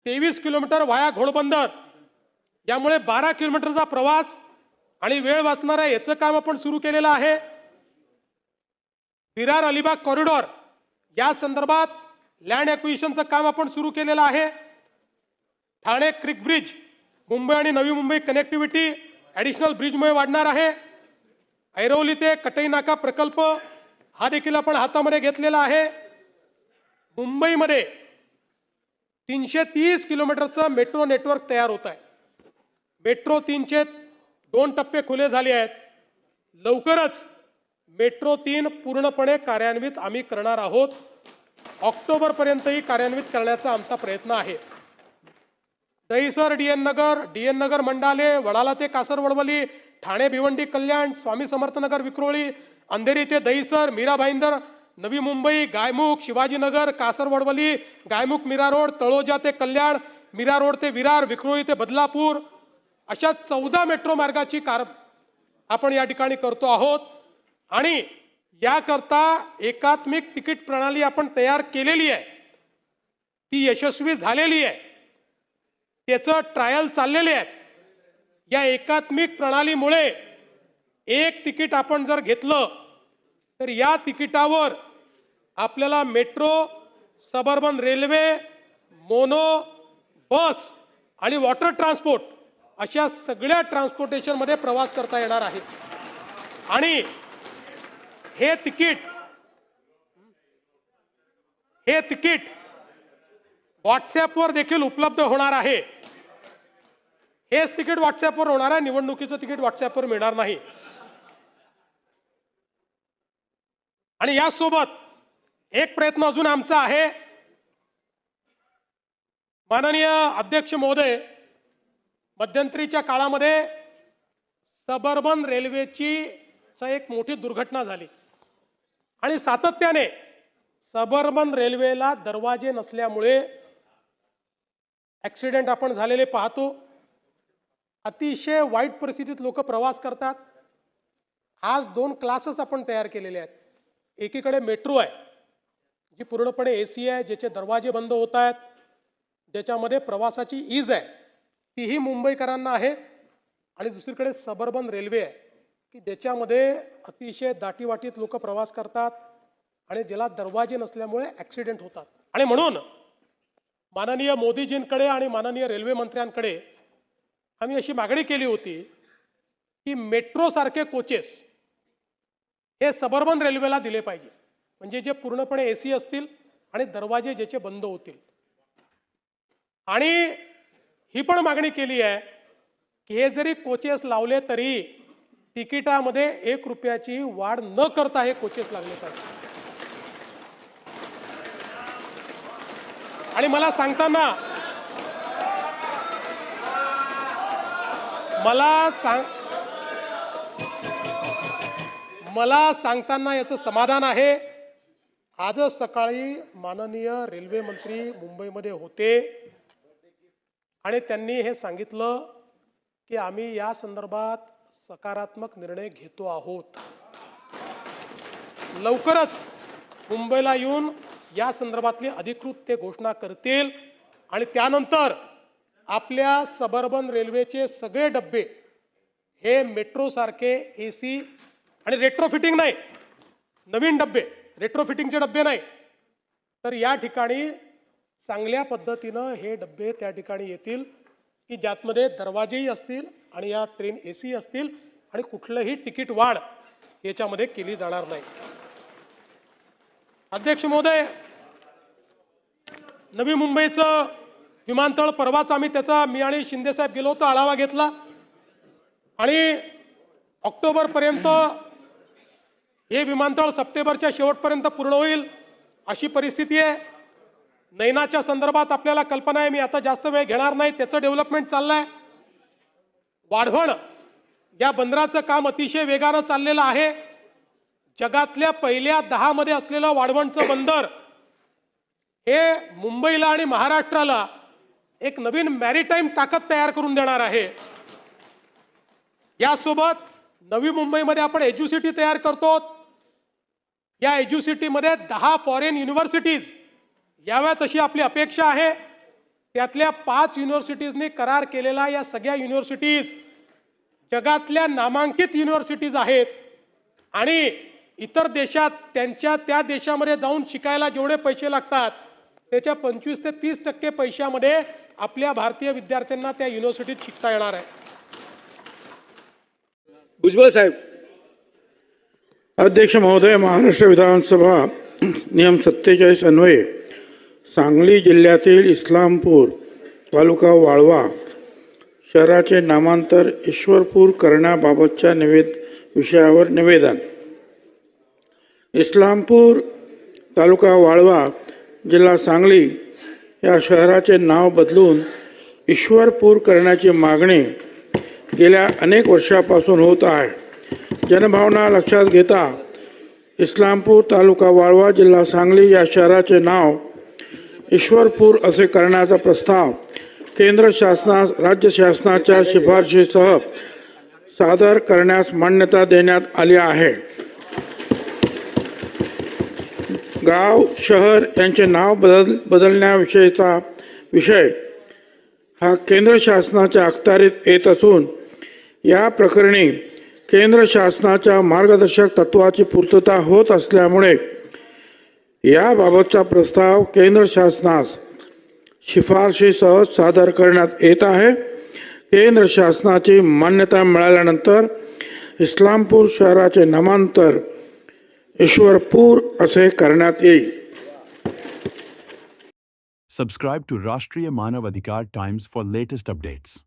23 kilometre वाया घोडबंदर, यामुळे 12 किलोमीटरचा प्रवास आणि वेळ वाचणार आहे, याचं काम आपण सुरू केलेलं आहे। विरार अलिबाग कॉरिडॉर या संदर्भात लँड ॲक्विजिशनचं काम आपण सुरू केलेलं आहे। ठाणे क्रिक ब्रिज, मुंबई आणि नवी मुंबई कनेक्टिव्हिटी ॲडिशनल ब्रिजमुळे वाढणार आहे। ऐरोली ते कटई नाका प्रकल्प हा देखील आपण हातामध्ये घेतलेला आहे। मुंबईमध्ये 330 किलोमीटरचं मेट्रो नेटवर्क तयार होत आहे। मेट्रो 3चे 2 टप्पे खुले झाले आहेत। लवकरच मेट्रो 3 पूर्णपणे कार्यान्वित आम्ही करणार आहोत। ऑक्टोबरपर्यंतही कार्यान्वित करण्याचा आमचा प्रयत्न आहे। दहिसर डीएन नगर मंडाले, वडाला ते कासर वडवली, ठाणे भिवंडी कल्याण, स्वामी समर्थ नगर विक्रोळी, अंधेरी ते दहिसर, मीरा भाईंदर नवी मुंबई, गायमुख शिवाजीनगर, कासर वडवली, गायमुख मीरा रोड, तळोजा ते कल्याण, मीरा रोड ते विरार, विक्रोळी ते बदलापूर, अशा 14 मेट्रो मार्गाची आपण या ठिकाणी करतो आहोत। आणि याकरता एकात्मिक तिकीट प्रणाली आपण तयार केलेली आहे, ती यशस्वी झालेली आहे, त्याचं ट्रायल चाललेले आहे। या एकात्मिक प्रणालीमुळे एक तिकीट आपण जर घेतलं तर या तिकिटावर आपल्याला मेट्रो, सबअर्बन रेल्वे, मोनो, बस आणि वॉटर ट्रान्सपोर्ट अशा सगळ्या ट्रान्सपोर्टेशनमध्ये प्रवास करता येणार आहे। आणि हे तिकीट व्हॉट्सॲपवर देखील उपलब्ध होणार आहे। हेच तिकीट व्हॉट्सॲपवर होणार आहे, निवडणुकीचं तिकीट व्हॉट्सॲपवर मिळणार नाही। आणि यासोबत एक प्रयत्न अजून आमचा आहे। माननीय अध्यक्ष महोदय, मध्यंतरीच्या काळामध्ये सबअर्बन रेल्वेची एक मोठी दुर्घटना झाली आणि सातत्याने सबअर्बन रेल्वेला दरवाजे नसल्यामुळे ॲक्सिडेंट आपण झालेले पाहतो। अतिशय वाईट परिस्थितीत लोक प्रवास करतात। आज 2 क्लासेस आपण तयार केलेले आहेत। एकीकडे मेट्रो आहे जी पूर्णपणे एसी आहे, ज्याचे दरवाजे बंद होत आहेत, ज्याच्यामध्ये प्रवासाची ईज आहे, तीही मुंबईकरांना आहे। आणि दुसरीकडे सबअर्बन रेल्वे आहे की ज्याच्यामध्ये अतिशय दाटीवाटीत लोक प्रवास करतात आणि ज्याला दरवाजे नसल्यामुळे ॲक्सिडेंट होतात। आणि म्हणून माननीय मोदीजींकडे आणि माननीय रेल्वे मंत्र्यांकडे आम्ही अशी मागणी केली होती की मेट्रो सारखे कोचेस हे सबअर्बन रेल्वेला दिले पाहिजे, म्हणजे जे पूर्णपणे एसी असतील आणि दरवाजे ज्याचे बंद होतील। आणि ही पण मागणी केली आहे की हे जरी कोचेस लावले तरी तिकिटामध्ये 1 रुपयाची वाढ न करता हे कोचेस लागले पाहिजे। आणि मला सांगताना याचं समाधान आहे। आजच सकाळी माननीय रेल्वे मंत्री मुंबईमध्ये होते आणि त्यांनी हे सांगितलं की आम्ही या संदर्भात सकारात्मक निर्णय घेतो आहोत। लवकरच मुंबईला येऊन या संदर्भातली अधिकृत ते घोषणा करतील आणि त्यानंतर आपल्या सबअर्बन रेल्वेचे सगळे डब्बे हे मेट्रो सारखे एसी आणि रेट्रोफिटिंग नाही, नवीन डब्बे, रेट्रोफिटिंगचे डब्बे नाही, तर या ठिकाणी चांगल्या पद्धतीनं हे डब्बे त्या ठिकाणी येतील की ज्यामध्ये दरवाजेही असतील आणि या ट्रेन एसी असतील आणि कुठलंही तिकीट वाढ याच्यामध्ये केली जाणार नाही। अध्यक्ष महोदय, नवी मुंबईचं विमानतळ परवाच आम्ही त्याचा मी आणि शिंदे साहेब गेलो होतो, आढावा घेतला आणि ऑक्टोबरपर्यंत हे विमानतळ सप्टेंबरच्या शेवटपर्यंत पूर्ण होईल अशी परिस्थिती आहे। नैनाच्या संदर्भात आपल्याला कल्पना आहे, मी आता जास्त वेळ घेणार नाही, त्याचं डेव्हलपमेंट चाललंय। वाढवण या बंदराचं काम अतिशय वेगानं चाललेलं आहे। जगातल्या पहिल्या 10 मध्ये असलेलं वाढवणचं बंदर हे मुंबईला आणि महाराष्ट्राला एक नवीन मॅरीटाईम ताकद तयार करून देणार आहे। यासोबत नवी मुंबईमध्ये आपण एज्युसिटी तयार करतो। या एज्युसिटीमध्ये 10 फॉरेन युनिव्हर्सिटीज याव्यात अशी आपली अपेक्षा आहे। त्यातल्या 5 युनिव्हर्सिटीजनी करार केलेला या सगळ्या युनिव्हर्सिटीज जगातल्या नामांकित युनिव्हर्सिटीज आहेत आणि इतर देशात त्यांच्या त्या देशामध्ये जाऊन शिकायला जेवढे पैसे लागतात त्याच्या 25 ते 30% पैशामध्ये आपल्या भारतीय विद्यार्थ्यांना त्या युनिव्हर्सिटीत शिकता येणार आहे. भुजबळ साहेब. अध्यक्ष महोदय, महाराष्ट्र विधानसभा नियम 47 अन्वये सांगली जिल्ह्यातील इस्लामपूर तालुका वाळवा शहराचे नामांतर ईश्वरपूर करण्याबाबतच्या विषयावर निवेदन. इस्लामपूर तालुका वाळवा जिल्हा सांगली या शहराचे नाव बदलून ईश्वरपूर करण्याची मागणी गेल्या अनेक वर्षापासून होत आहे. जनभावना लक्षात घेता इस्लामपूर तालुका वाळवा जिल्हा सांगली या शहराचे नाव ईश्वरपूर असे करण्याचा प्रस्ताव केंद्र शासनास राज्य शासनाच्या शिफारशीसह सादर करण्यास मान्यता देण्यात आली आहे. गाव शहर यांचे नाव बदलण्याविषयीचा विषय हा केंद्र शासनाच्या अखत्यारीत येत असून या प्रकरणी केंद्र शासनाच्या मार्गदर्शक तत्वाची पूर्तता होत असल्यामुळे याबाबतचा प्रस्ताव केंद्र शासनास शिफारशीसह सादर करण्यात येत आहे. केंद्र शासनाची मान्यता मिळाल्यानंतर इस्लामपूर शहराचे नामांतर ईश्वरपूर असे करण्यात येईल. Subscribe to Rashtriya Manav Adhikar Times for latest updates.